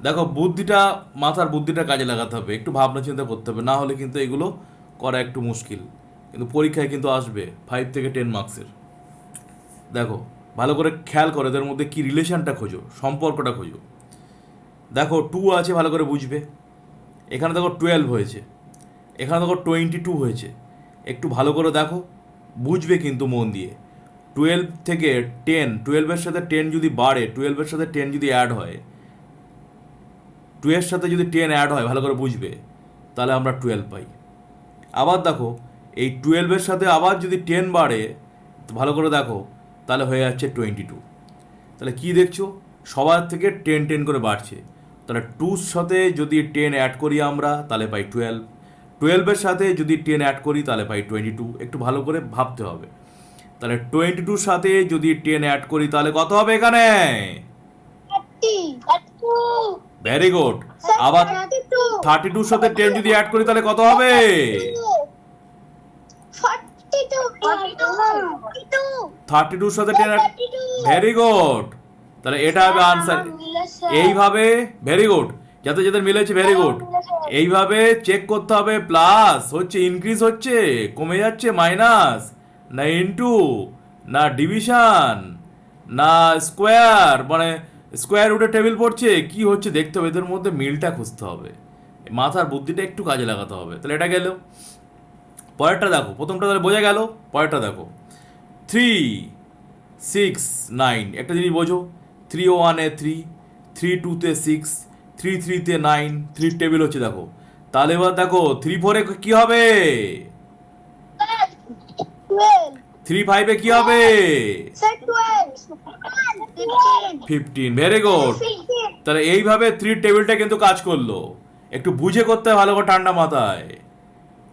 দেখো বুদ্ধিটা, মাথার বুদ্ধিটা কাজে লাগাতে হবে, একটু ভাবনা চিন্তা করতে হবে, না হলে কিন্তু এগুলো করা একটু মুশকিল। কিন্তু পরীক্ষায় কিন্তু আসবে 5 থেকে 10 মার্কসের। দেখো, ভালো করে খেয়াল করো, এদের মধ্যে কি রিলেশনটা খোঁজো, সম্পর্কটা খোঁজো। দেখো 2 আছে, ভালো করে বুঝবে। এখানে দেখো 12 হয়েছে, এখানে দেখো 22 হয়েছে। একটু ভালো করে দেখো, বুঝবে কিন্তু মন দিয়ে। 12 সাথে 10 যদি বাড়ে, 12-এর সাথে 10 যদি অ্যাড হয়, 2 এর সাথে যদি 10 অ্যাড হয়, ভালো করে বুঝবে, তাহলে আমরা 12 পাই। আবার দেখো, এই 12-এর সাথে আবার যদি 10 বাড়ে, তো ভালো করে দেখো, তাহলে হয়ে যাচ্ছে 22। তাহলে কি দেখছো, সবার থেকে 10 করে বাড়ছে। তাহলে 2-র সাথে যদি 10 অ্যাড করি আমরা, তাহলে পাই 12। 12-এর সাথে যদি 10 অ্যাড করি, তাহলে পাই 22। একটু ভালো করে ভাবতে হবে। তাহলে 22-র সাথে যদি 10 অ্যাড করি, তাহলে কত হবে এখানে? 32. Very good. Sir, আবার 32. 32-র সাথে 10 যদি অ্যাড করি, তাহলে কত হবে? 42. 42. 32-র সাথে 10 অ্যাড, 32. Very good. তাহলে এটা হবে আনসার। এইভাবে, ভেরি গুড, যাতে যাদের মিলেছে, ভেরি গুড। এইভাবে চেক করতে হবে, প্লাস হচ্ছে, ইনক্রিজ হচ্ছে, কমে যাচ্ছে, মাইনাস, না ইনটু, না ডিভিশন, না স্কোয়ার, মানে স্কোয়ার রুটে টেবিল পড়ছে, কি হচ্ছে দেখতে হবে, এদের মধ্যে মিলটা খুঁজতে হবে। মাথার বুদ্ধিটা একটু কাজে লাগাতে হবে। তাহলে এটা গেল। পরেরটা দেখো, প্রথমটা তাহলে বোঝা গেল। পরেরটা দেখো, 3, 6, 9। একটা জিনিস বোঝো, 3-1-এ 3, 3-2-তে 6, 3-3-তে 9, 3 টেবিল হচ্ছে দেখো। তাহলে এবার দেখো 3-4-এ কি হবে, 12. 3-5-এ কি হবে, Sir, 12. 15. 15। Very good. 15. তাহলে এইভাবে 3 টেবিলটা কিন্তু কাজ করলো। একটু বুঝে করতে হয়, ভালো করে ঠান্ডা মাথায়।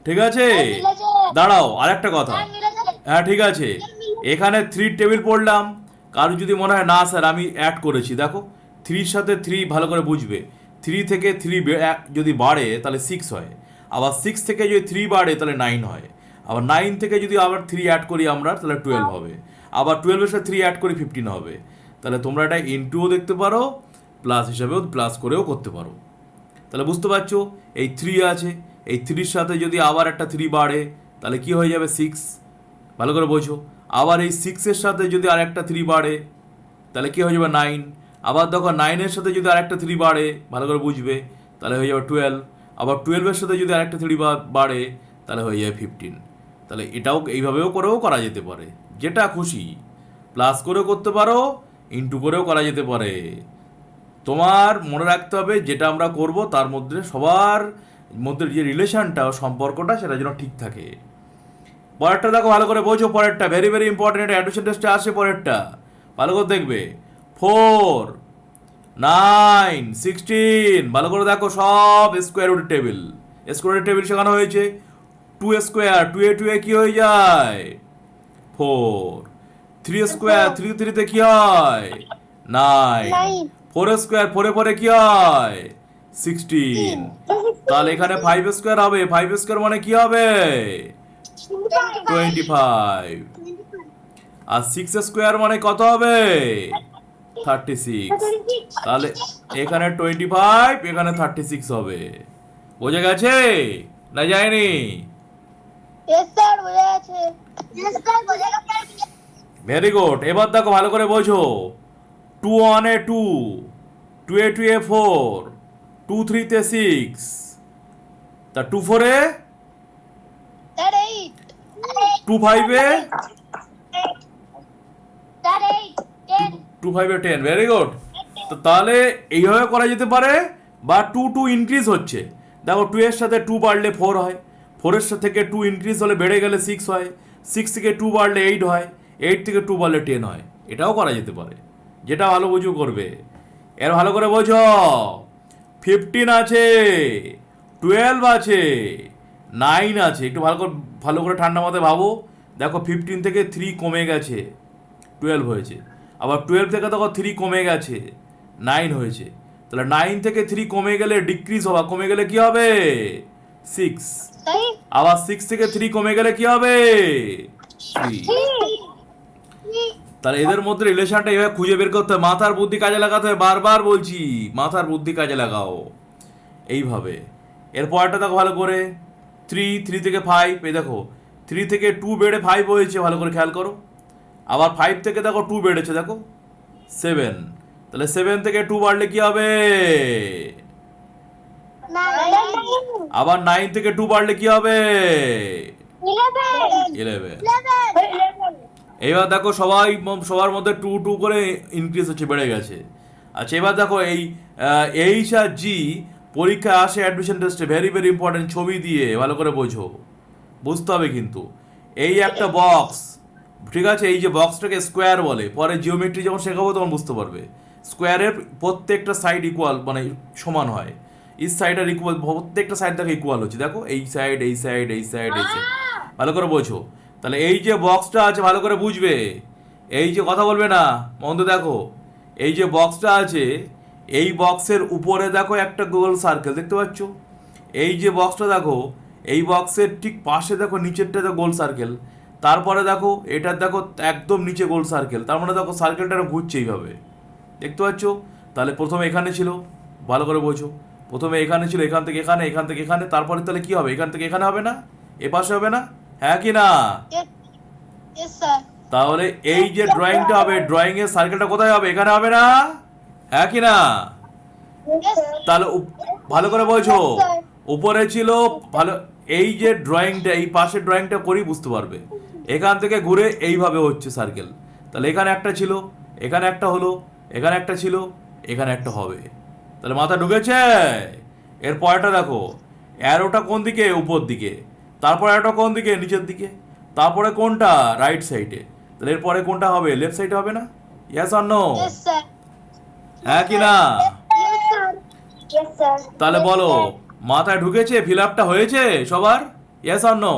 ঠিক আছে, আর মিলেছে। দাঁড়াও আরেকটা কথা। আর মিলেছে। হ্যাঁ ঠিক আছে, এখানে 3 টেবিল পড়লাম। কারো যদি মনে হয় না স্যার আমি অ্যাড করেছি, দেখো 3-র সাথে 3 ভালো করে বুঝবে। 3 থেকে 3 যদি বাড়ে, তাহলে 6 হয়। আবার 6 থেকে যদি 3 বাড়ে, তাহলে 9 হয়। আবার 9 থেকে যদি আবার 3 অ্যাড করি আমরা, তাহলে 12 হবে। আবার 12-এর সাথে 3 অ্যাড করি, 15 হবে। তাহলে তোমরা এটা ইনটুও দেখতে পারো, প্লাস হিসাবেও প্লাস করেও করতে পারো। তাহলে বুঝতে পারছো, এই 3 আছে, এই 3-র সাথে যদি আবার একটা 3 বাড়ে, তাহলে কি হয়ে যাবে, 6। ভালো করে বোঝো। আবার এই 6-এর সাথে যদি আর একটা 3 বাড়ে, তাহলে কি হয়ে যাবে, 9। আবার দেখো 9-এর সাথে যদি আর একটা 3 বাড়ে, ভালো করে বুঝবে, তাহলে হয়ে যাবে 12। আবার 12-এর সাথে যদি আর একটা 3 বাড়ে, তাহলে হয়ে যাবে 15। তাহলে এটাও এইভাবেও করেও করা যেতে পারে, যেটা খুশি। প্লাস করেও করতে পারো, ইনটু করেও করা যেতে পারে। তোমার মনে রাখতে হবে, যেটা আমরা করব তার মধ্যে সবার মধ্যে যে রিলেশনটা, সম্পর্কটা, সেটা যেন ঠিক থাকে। পরেরটা দেখো, ভালো করে বোঝো। পরেরটা ভেরি ভেরি ইম্পর্টেন্ট, এটা অ্যাডিশন টেস্টে আসে। পরেরটা ভালো করে দেখবে। 4, 9, 16, ভালো করে দেখো, সব স্কোয়ার রুটের টেবিল। স্কোয়ার রুটের টেবিল শেখানো হয়েছে। 2 স্কোয়ার, 2 কি হয়ে যায়, 4। 3 স্কোয়ার, 3-তে কি হয়, 9। 9. 4 স্কোয়ার, 4-এ কি হয়, 16। তাহলে এখানে 5 স্কোয়ার হবে, 5 স্কোয়ার মানে কি হবে, 25। আর 6 স্কোয়ার মানে কত হবে, 36। তাহলে এখানে 25, এখানে 36 হবে। বোঝা গেছে না যায়নি? Yes, sir, বোঝা গেছে। Yes, sir, বোঝা গেছে। Very good. এবার দেখো, ভালো করে বোঝো। 2-1-এ 2, 2-এ 4, 2-3-তে 6, তা 2-4-এ, Sir, 8. 2-5-এ, 8. 10. 2-5-এ 10। Very good. তো তাহলে এইভাবে করা যেতে পারে। বা 2 ইনক্রিজ হচ্ছে, দেখো 2-এর সাথে 2 বাড়লে 4 হয়, 4-এর থেকে 2 ইনক্রিজ হলে বেড়ে গেলে 6 হয়, 6 থেকে 2 বাড়লে 8 হয়, 8 থেকে 2 বাড়লে 10 হয়। এটাও করা যেতে পারে, যেটা ভালো বুঝু করবে। এর ভালো করে বোঝো। 15 আছে, 12 আছে, 9 আছে। একটু ভালো করে ঠান্ডা মাথায় ভাবো। দেখো 15 থেকে 3 কমে গেছে, 12 হয়েছে। আবার 12 থেকে দেখো 3 কমে গেছে, 9 হয়েছে। তাহলে 9 থেকে 3 কমে গেলে ডিক্রিজ হওয়া, কমে গেলে কি হবে, 6। Sir, আবার 6 থেকে 3 কমে গেলে কি হবে, 3। 3. তাহলে এদের মধ্যে রিলেশনটা এইভাবে খুঁজে বের করতে হয়, মাথার বুদ্ধি কাজে লাগাতে হয়, বারবার বলছি মাথার বুদ্ধি কাজে লাগাও এইভাবে। এরপরটা দেখো ভালো করে, 3 থেকে 5, এই দেখো 3 থেকে 2 বেড়ে 5 হয়েছে, ভালো করে খেয়াল করো। আবার 5 থেকে দেখো 2 বেড়েছে, দেখো 7। তাহলে 7 থেকে 2 বাড়লে কি হবে? আবার 9 থেকে 2 বাড়লে কি হবে? 11। এইবার দেখো সবার মধ্যে 2 করে ইনক্রিজ হচ্ছে, বেড়ে গেছে। আচ্ছা এবার দেখো এই এইচ আর জি পরীক্ষায় আসে অ্যাডমিশন টেস্টে, ভেরি ভেরি ইম্পর্টেন্ট, ছবি দিয়ে ভালো করে বোঝো, বুঝতে হবে কিন্তু। এই একটা বক্স, ঠিক আছে, এই যে বক্সটাকে স্কোয়ার বলে, পরে জিওমেট্রি যখন শেখাবো তখন বুঝতে পারবে। স্কোয়ারের প্রত্যেকটা সাইড ইকুয়াল, মানে সমান হয়, ইচ সাইড আর ইকুয়াল, প্রত্যেকটা সাইড দেখো ইকুয়াল হচ্ছে, দেখো এই সাইড এই সাইড এই সাইড এই সাইড, ভালো করে বোঝো। তাহলে এই যে বক্সটা আছে ভালো করে বুঝবে, এই যে কথা বলবে না, মন্দ দেখো, এই যে বক্সটা আছে এই বক্সের উপরে দেখো একটা গোল সার্কেল দেখতে পাচ্ছ, এই যে বক্সটা দেখো এই বক্সের ঠিক পাশে দেখো নিচেরটা দেখো গোল সার্কেল, তারপরে দেখো এটার দেখো একদম নিচে গোল সার্কেল, তার মানে দেখো সার্কেলটা ঘুরছে এইভাবে, দেখতে পাচ্ছ। তাহলে প্রথমে এখানে ছিল, ভালো করে বোঝো, প্রথমে এখানে ছিল, এখান থেকে এখানে, এখান থেকে এখানে, তারপরে তাহলে কি হবে? এখান থেকে এখানে হবে না, এ পাশে হবে না, হ্যাঁ কি না? তাহলে এই যে ড্রয়িংটা হবে, ড্রয়িং এর সার্কেলটা কোথায় হবে? এখানে হবে না, হ্যাঁ কি না? তাহলে ভালো করে বোঝো, উপরে ছিল ভালো, এই যে ড্রয়িংটা, এই পাশের ড্রয়িংটা করি বুঝতে পারবে, এখান থেকে ঘুরে এইভাবে হচ্ছে সার্কেল। তাহলে এখানে একটা ছিল, এখানে একটা হলো, এখানে একটা ছিল, এখানে একটা হবে, তাহলে মাথা ঢুকেছে? এর পরেরটা দেখো, অ্যারোটা কোন দিকে? উপর দিকে, তারপর অ্যারোটা কোন দিকে? নিচের দিকে, তারপরে কোনটা? রাইট সাইডে। তাহলে এরপরে কোনটা হবে? লেফট সাইডে হবে না? Yes or no? হ্যাঁ কি না? তাহলে বলো, মাথায় ঢুকেছে? ফিল আপটা হয়েছে সবার? Yes or no?